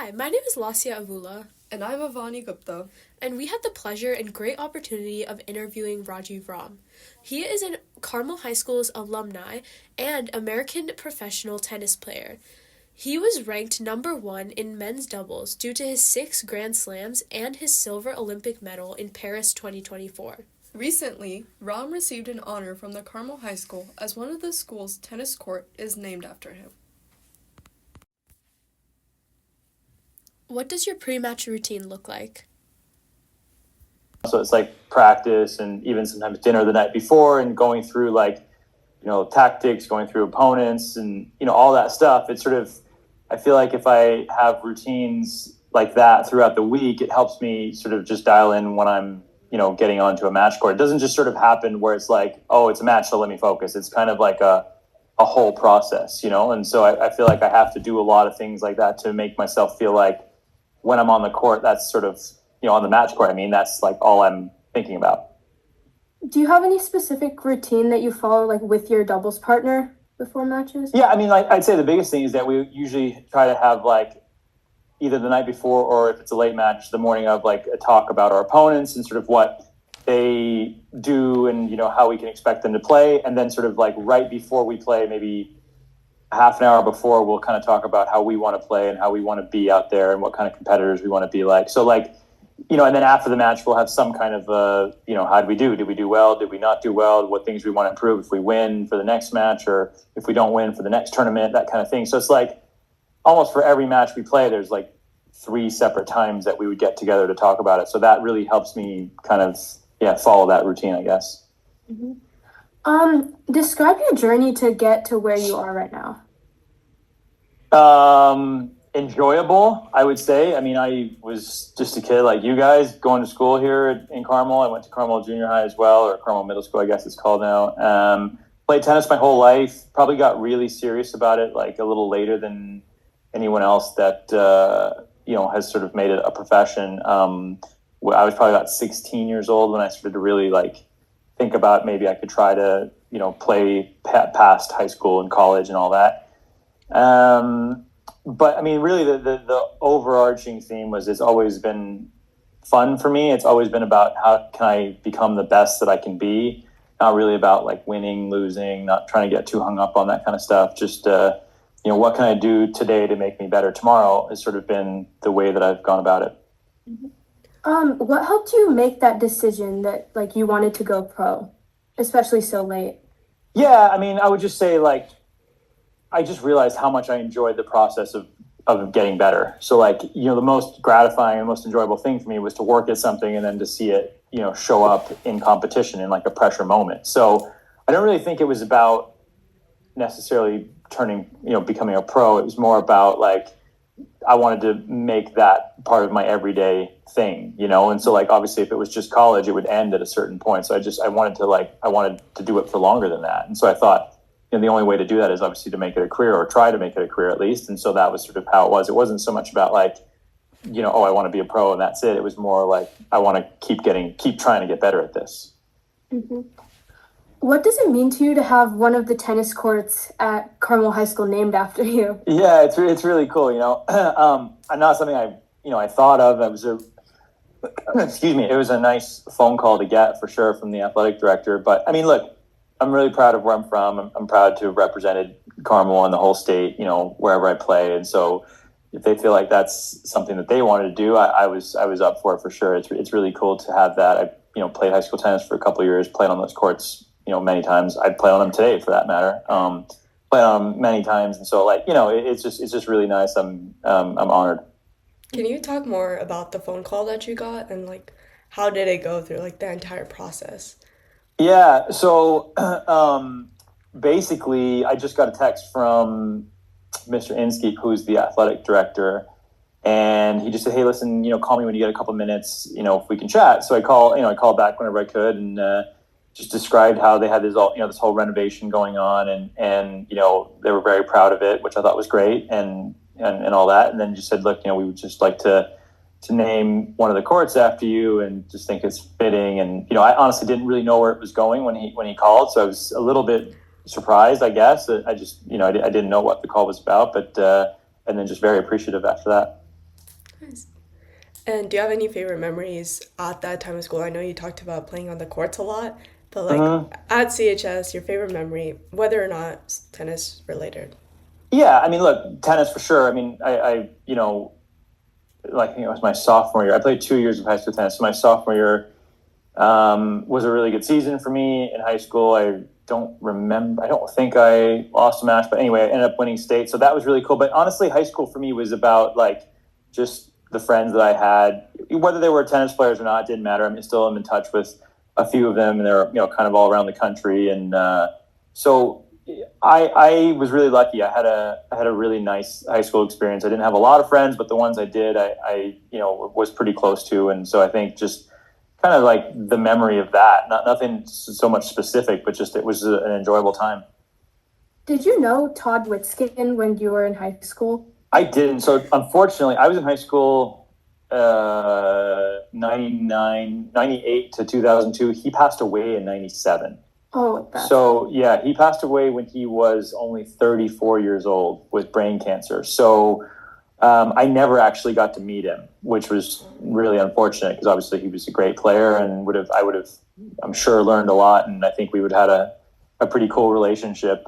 Hi, my name is Laasya Avula, And I'm Avani Gupta. and we had the pleasure and great opportunity of interviewing Rajeev Ram. He is an Carmel High School's alumni and American professional tennis player. He was ranked number 1 in men's doubles due to his 6 Grand Slams and his silver Olympic medal in Paris 2024. Recently, Ram received an honor from the Carmel High School as one of the school's tennis court is named after him. What does your pre-match routine look like? So it's like practice and even sometimes dinner the night before and going through tactics, going through opponents and, all that stuff. It's sort of, I feel like if I have routines like that throughout the week, it helps me sort of just dial in when I'm, getting onto a match court. It doesn't just sort of happen where it's like, oh, it's a match, so let me focus. It's kind of like a whole process, And so I feel like I have to do a lot of things like that to make myself feel like when I'm on the court, that's sort of, on the match court, that's like all I'm thinking about. Do you have any specific routine that you follow, like with your doubles partner before matches? Yeah, I'd say the biggest thing is that we usually try to have like either the night before or if it's a late match, the morning of like a talk about our opponents and sort of what they do and, how we can expect them to play. And then sort of like right before we play, maybe half an hour before, we'll kind of talk about how we want to play and how we want to be out there and what kind of competitors we want to be like. So like, and then after the match, we'll have some kind of, how did we do? Did we do well? Did we not do well? What things we want to improve if we win for the next match or if we don't win for the next tournament, that kind of thing. So it's like almost for every match we play, there's like 3 separate times that we would get together to talk about it. So that really helps me kind of, follow that routine, I guess. Mm-hmm. Describe your journey to get to where you are right now. Enjoyable, I would say. I was just a kid like you guys going to school here in Carmel. I went to Carmel Junior High as well, or Carmel Middle School, I guess it's called now. Played tennis my whole life. Probably got really serious about it like a little later than anyone else that, has sort of made it a profession. I was probably about 16 years old when I started to really like think about maybe I could try to, play past high school and college and all that. But really the overarching theme was it's always been fun for me. It's always been about how can I become the best that I can be. Not really about like winning, losing, not trying to get too hung up on that kind of stuff. Just, what can I do today to make me better tomorrow has sort of been the way that I've gone about it. What helped you make that decision that like you wanted to go pro, especially so late? Yeah, I would just say like, I just realized how much I enjoyed the process of getting better. So like, the most gratifying and most enjoyable thing for me was to work at something and then to see it, show up in competition in like a pressure moment. So I don't really think it was about necessarily becoming a pro. It was more about like, I wanted to make that part of my everyday thing, and so like, obviously if it was just college, it would end at a certain point. So I wanted to do it for longer than that. And so I thought, the only way to do that is obviously to make it a career or try to make it a career at least. And so that was sort of how it was. It wasn't so much about like, I want to be a pro and that's it. It was more like, I want to keep trying to get better at this. Mm-hmm. What does it mean to you to have one of the tennis courts at Carmel High School named after you? Yeah, it's really cool. Not something I thought of. Excuse me. It was a nice phone call to get for sure from the athletic director. But look, I'm really proud of where I'm from. I'm proud to have represented Carmel and the whole state, wherever I play. And so if they feel like that's something that they wanted to do, I was up for it for sure. It's really cool to have that. I played high school tennis for a couple of years, played on those courts, many times. I'd play on them today for that matter. Played on them many times. And so like, it's just really nice. I'm honored. Can you talk more about the phone call that you got and like how did it go through like the entire process? Yeah, so basically, I just got a text from Mr. Inskeep, who's the athletic director, and he just said, "Hey, listen, call me when you get a couple minutes, if we can chat." So I called back whenever I could, and just described how they had this whole renovation going on, and they were very proud of it, which I thought was great, and all that, and then just said, "Look, we would just like to name one of the courts after you and just think it's fitting." And, I honestly didn't really know where it was going when he called. So I was a little bit surprised, I guess. I just, I didn't know what the call was about, but, and then just very appreciative after that. Nice. And do you have any favorite memories at that time of school? I know you talked about playing on the courts a lot, but like Mhm. at CHS, your favorite memory, whether or not it's tennis related. Yeah, I mean, look, tennis for sure. I mean, like it was my sophomore year. I played 2 years of high school tennis. So my sophomore year was a really good season for me in high school. I don't remember. I don't think I lost a match, but anyway, I ended up winning state. So that was really cool. But honestly, high school for me was about like just the friends that I had, whether they were tennis players or not, it didn't matter. I mean, still I'm in touch with a few of them, and they're kind of all around the country. And so I was really lucky. I had a really nice high school experience. I didn't have a lot of friends, but the ones I did, I was pretty close to. And so I think just kind of like the memory of that, nothing so much specific, but just it was an enjoyable time. Did you know Todd Whitskin when you were in high school? I didn't. So unfortunately, I was in high school 99, 98 to 2002. He passed away in 97. Oh, So yeah, he passed away when he was only 34 years old with brain cancer. So I never actually got to meet him, which was really unfortunate because obviously he was a great player and I would have, I'm sure, learned a lot, and I think we would have had a pretty cool relationship.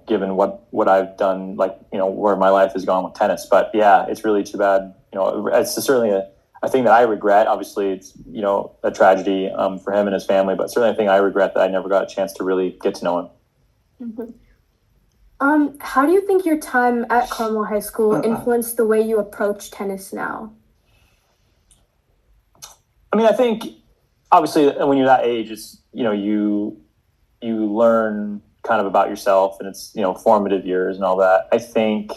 Given what I've done, like where my life has gone with tennis. But yeah, it's really too bad. It's certainly a thing that I regret. Obviously, it's a tragedy for him and his family, but certainly a thing I regret that I never got a chance to really get to know him. Mhm. How do you think your time at Carmel High School influenced the way you approach tennis now? I mean, I think obviously when you're that age, it's you learn kind of about yourself, and it's formative years and all that. I think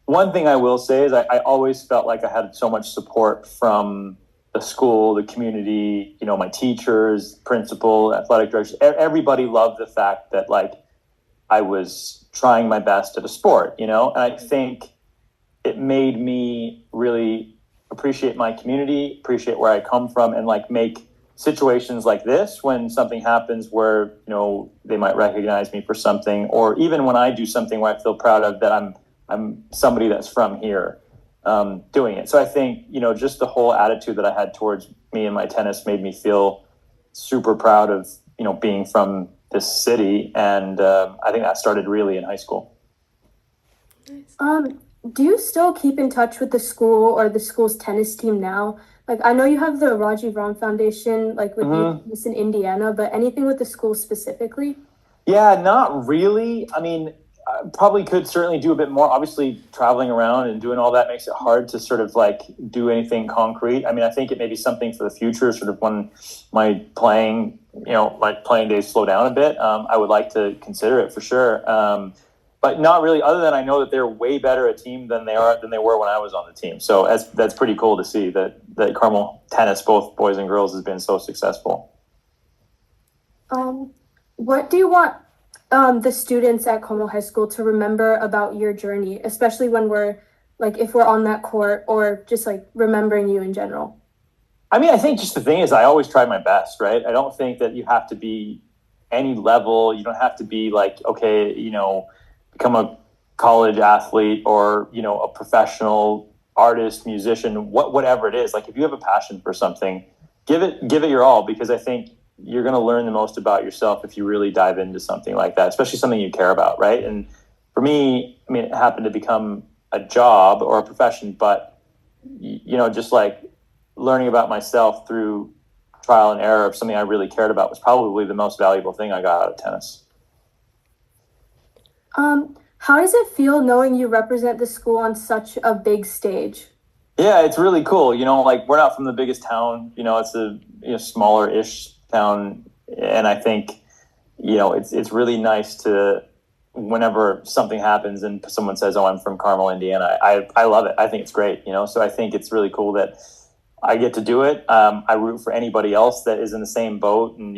one thing I will say is I always felt like I had so much support from the school, the community, my teachers, principal, athletic directors. Everybody loved the fact that like I was trying my best at a sport, and I think it made me really appreciate my community, appreciate where I come from, and like make situations like this when something happens where they might recognize me for something, or even when I do something where I feel proud of that I'm somebody that's from here doing it. So I think just the whole attitude that I had towards me and my tennis made me feel super proud of being from this city, and I think that started really in high school. Nice. Do you still keep in touch with the school or the school's tennis team now? Like, I know you have the Rajeev Ram Foundation, like with Mhm. youth in Indiana, but anything with the school specifically? Yeah, not really. I mean, I probably could certainly do a bit more. Obviously, traveling around and doing all that makes it hard to sort of like do anything concrete. I mean, I think it may be something for the future, sort of when my playing days slow down a bit. I would like to consider it for sure. But not really. Other than I know that they're way better a team than they were when I was on the team. So that's pretty cool to see that Carmel tennis, both boys and girls, has been so successful. What do you want the students at Como High School to remember about your journey, especially when if we're on that court or just like remembering you in general? I mean, I think just the thing is, I always try my best, right? I don't think that you have to be any level. You don't have to be like, okay, become a college athlete or, a professional artist, musician, whatever it is. Like, if you have a passion for something, give it your all, because I think you're going to learn the most about yourself if you really dive into something like that, especially something you care about, right? And for me, I mean, it happened to become a job or a profession, but just like learning about myself through trial and error of something I really cared about was probably the most valuable thing I got out of tennis. How does it feel knowing you represent the school on such a big stage? Yeah, it's really cool. Like, we're not from the biggest town. It's a smaller-ish town, and I think it's really nice to, whenever something happens and someone says, "Oh, I'm from Carmel, Indiana," I love it. I think it's great. So I think it's really cool that I get to do it. I root for anybody else that is in the same boat and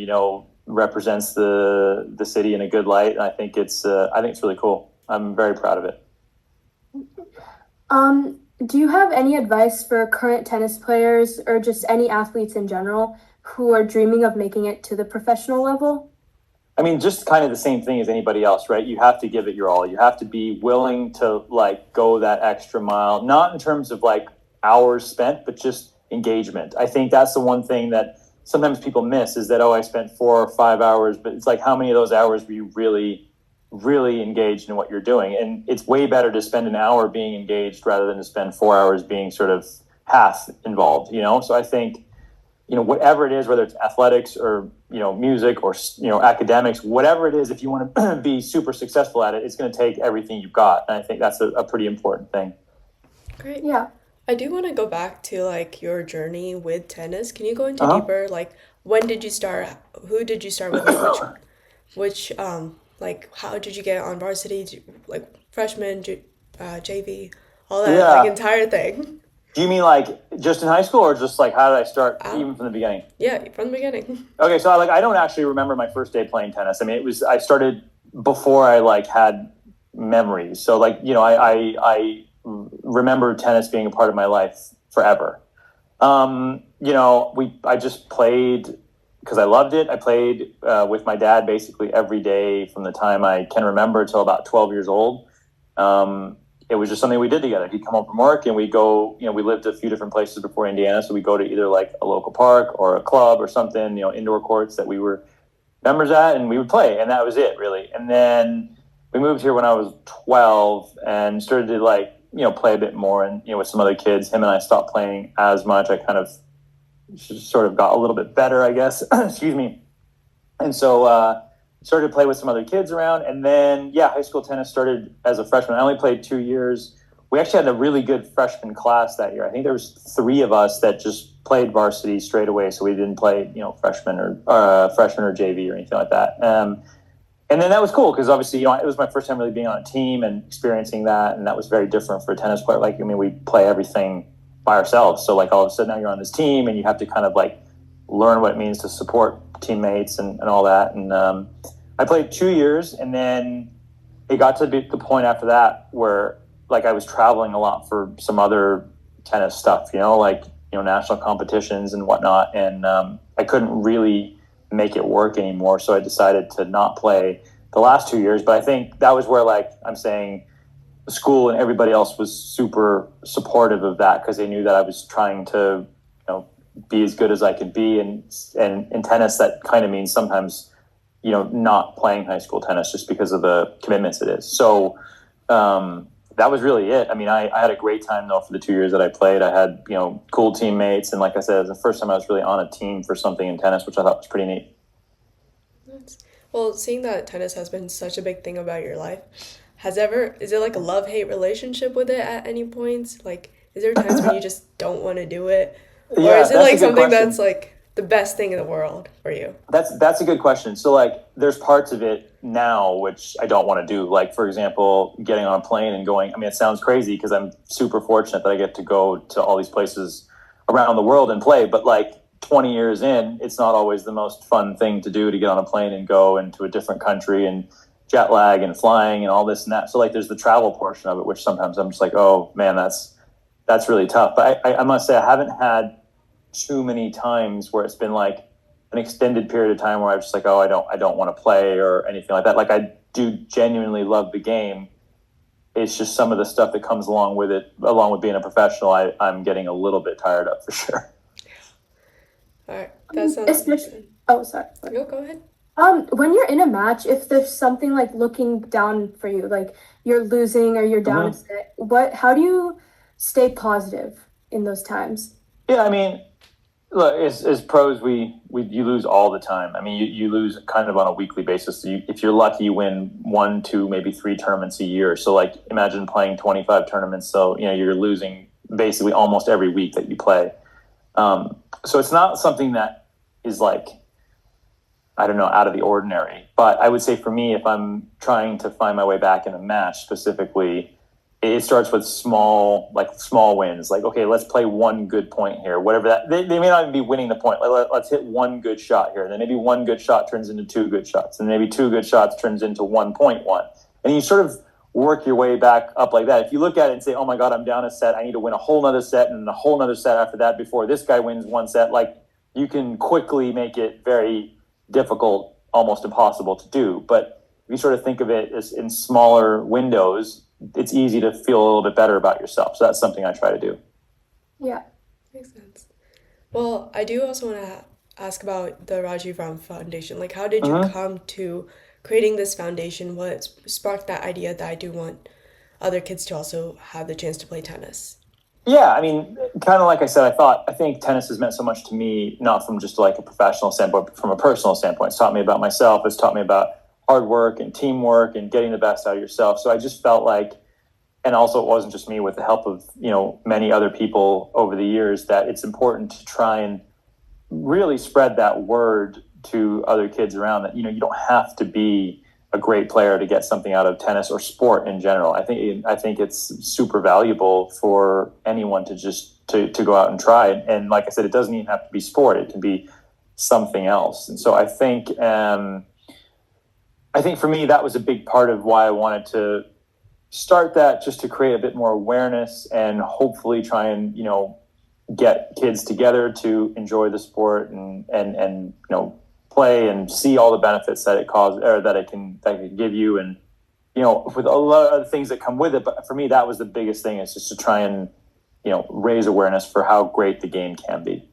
represents the city in a good light. And I think it's really cool. I'm very proud of it. Do you have any advice for current tennis players or just any athletes in general who are dreaming of making it to the professional level? I mean, just kind of the same thing as anybody else, right? You have to give it your all. You have to be willing to like go that extra mile, not in terms of like hours spent, but just engagement. I think that's the one thing that sometimes people miss is that, oh, I spent 4 or 5 hours, but it's like, how many of those hours were you really, really engaged in what you're doing? And it's way better to spend an hour being engaged rather than to spend 4 hours being sort of half involved, you know? So I think, you know, whatever it is, whether it's athletics or, you know, music or, you know, academics, whatever it is, if you want to be super successful at it, it's going to take everything you've got. And I think that's a pretty important thing. Great. Yeah. I do want to go back to like your journey with tennis. Can you go into deeper? Like, when did you start? Who did you start with? Like, which like, how did you get on varsity? Like, freshman, JV, all that, like, entire thing. Do you mean like just in high school or just like how did I start even from the beginning? Yeah, from the beginning. Okay, so I don't actually remember my first day playing tennis. I mean, I started before I like had memories. So like, you know, I remember tennis being a part of my life forever. You know, I just played because I loved it. I played with my dad basically every day from the time I can remember until about 12 years old. It was just something we did together. He'd come home from work and we'd go, you know, we lived a few different places before Indiana. So we'd go to either like a local park or a club or something, you know, indoor courts that we were members at, and we would play. And that was it really. And then we moved here when I was 12 and started to like, you know, play a bit more and, you know, with some other kids. Him and I stopped playing as much. I kind of sort of got a little bit better, I guess. Excuse me. And so, started to play with some other kids around, and then high school tennis started as a freshman. I only played 2 years. We actually had a really good freshman class that year. I think there was 3 of us that just played varsity straight away, so we didn't play, you know, freshman or JV or anything like that. And then that was cool because obviously, you know, it was my first time really being on a team and experiencing that, and that was very different for a tennis player. Like, I mean, we play everything by ourselves, so like all of a sudden now you're on this team and you have to kind of like learn what it means to support teammates and all that. And I played 2 years, and then it got to be the point after that where like I was traveling a lot for some other tennis stuff, you know, like, you know, national competitions and whatnot. And I couldn't really make it work anymore. So I decided to not play the last 2 years. But I think that was where, like I'm saying, the school and everybody else was super supportive of that because they knew that I was trying to, you know, be as good as I could be. And in tennis, that kind of means sometimes, you know, not playing high school tennis just because of the commitments it is. So that was really it. I mean, I had a great time though for the 2 years that I played. I had, you know, cool teammates. And like I said, it was the first time I was really on a team for something in tennis, which I thought was pretty neat. Well, seeing that tennis has been such a big thing about your life, is it like a love-hate relationship with it at any points? Like, is there times when you just don't want to do it? Or is it like something that's like the best thing in the world for you? That's a good question. So like there's parts of it now which I don't want to do. Like, for example, getting on a plane and going, I mean, it sounds crazy because I'm super fortunate that I get to go to all these places around the world and play, but like 20 years in, it's not always the most fun thing to do to get on a plane and go into a different country and jet lag and flying and all this and that. So like there's the travel portion of it, which sometimes I'm just like, oh man, that's really tough. But I must say I haven't had too many times where it's been like an extended period of time where I'm just like, oh, I don't want to play or anything like that. Like, I do genuinely love the game. It's just some of the stuff that comes along with it, along with being a professional, I'm getting a little bit tired of for sure. All right, that sounds good. Oh, sorry. No, go ahead. When you're in a match, if there's something like looking down for you, like you're losing or you're down a set, how do you stay positive in those times? Yeah, I mean, look, as pros, you lose all the time. I mean, you lose kind of on a weekly basis. If you're lucky, you win 1, 2, maybe 3 tournaments a year. So like, imagine playing 25 tournaments. So, you know, you're losing basically almost every week that you play. So it's not something that is like, I don't know, out of the ordinary. But I would say for me, if I'm trying to find my way back in a match specifically, it starts with small wins. Like, okay, let's play one good point here. Whatever that, they may not even be winning the point. Let's hit one good shot here. And then maybe one good shot turns into 2 good shots. And maybe 2 good shots turns into 1.1. And you sort of work your way back up like that. If you look at it and say, oh my God, I'm down a set. I need to win a whole nother set and a whole nother set after that before this guy wins one set. Like, you can quickly make it very difficult almost impossible to do. But if you sort of think of it as in smaller windows, it's easy to feel a little bit better about yourself. So that's something I try to do. Yeah. Makes sense. Well, I do also want to ask about the Rajiv Ram Foundation. Like, how did you come to creating this foundation? What sparked that idea that I do want other kids to also have the chance to play tennis? Yeah, I mean, kind of like I said, I think tennis has meant so much to me, not from just like a professional standpoint, but from a personal standpoint. It's taught me about myself. It's taught me about hard work and teamwork and getting the best out of yourself. So I just felt like, and also it wasn't just me, with the help of, many other people over the years, that it's important to try and really spread that word to other kids around that, you don't have to be a great player to get something out of tennis or sport in general. I think it's super valuable for anyone to just to go out and try. And like I said, it doesn't even have to be sport. It can be something else. And so I think for me, that was a big part of why I wanted to start that, just to create a bit more awareness and hopefully try and, get kids together to enjoy the sport and play and see all the benefits that it causes, or that it can give you, and with a lot of other things that come with it. But for me, that was the biggest thing, is just to try and raise awareness for how great the game can be.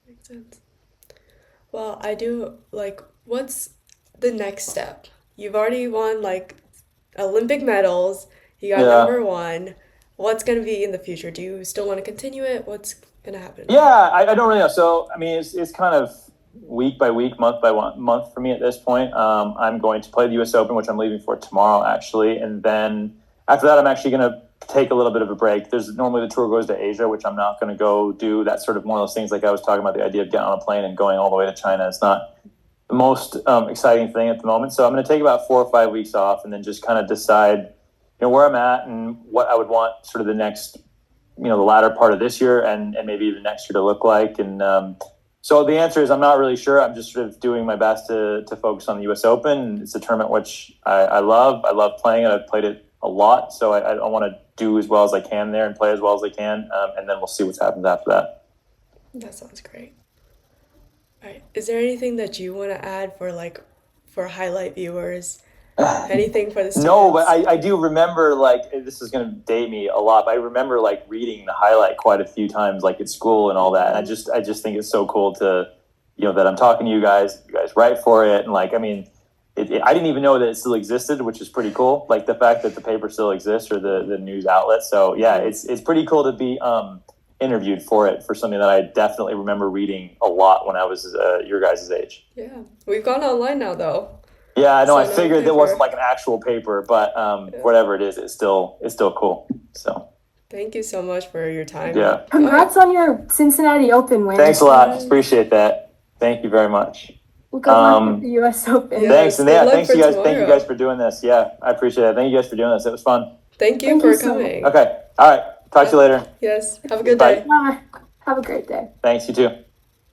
Makes sense. Well, I do what's the next step? You've already won Olympic medals. You got number one. What's going to be in the future? Do you still want to continue it? What's going to happen? Yeah, I don't really know. So, I mean, it's kind of week by week, month by month for me at this point. I'm going to play the U.S. Open, which I'm leaving for tomorrow, actually. And then after that, I'm actually going to take a little bit of a break. Normally the tour goes to Asia, which I'm not going to go do. That's sort of one of those things, like I was talking about, the idea of getting on a plane and going all the way to China. It's not the most exciting thing at the moment. So I'm going to take about 4 or 5 weeks off, and then just kind of decide where I'm at and what I would want sort of the next, the latter part of this year and maybe even next year to look like. And so the answer is, I'm not really sure. I'm just sort of doing my best to focus on the U.S. Open. It's a tournament which I love. I love playing it. I've played it a lot. So I want to do as well as I can there and play as well as I can. And then we'll see what happens after that. That sounds great. All right. Is there anything that you want to add for highlight viewers? Anything for the students? No, but I do remember, this is going to date me a lot, but I remember reading the highlight quite a few times, at school and all that. And I just think it's so cool to, that I'm talking to you guys write for it. And I didn't even know that it still existed, which is pretty cool. The fact that the paper still exists, or the news outlet. So yeah, it's pretty cool to be interviewed for it, for something that I definitely remember reading a lot when I was your guys' age. Yeah. We've gone online now though. Yeah, I know. So I figured it wasn't an actual paper, but whatever it is, it's still cool. So thank you so much for your time. Yeah. Congrats on your Cincinnati Open win. Thanks a lot. Appreciate that. Thank you very much. Well, good luck with the U.S. Open. Yeah. Thanks, and Good luck thanks for you guys. tomorrow. Thank you guys for doing this. Yeah, I appreciate it. Thank you guys for doing this. It was fun. Thank you Thank for you so coming. Okay. All right. Talk to you later. Yes. Have a good Bye. day. Bye. Have a great day. Thanks. You too.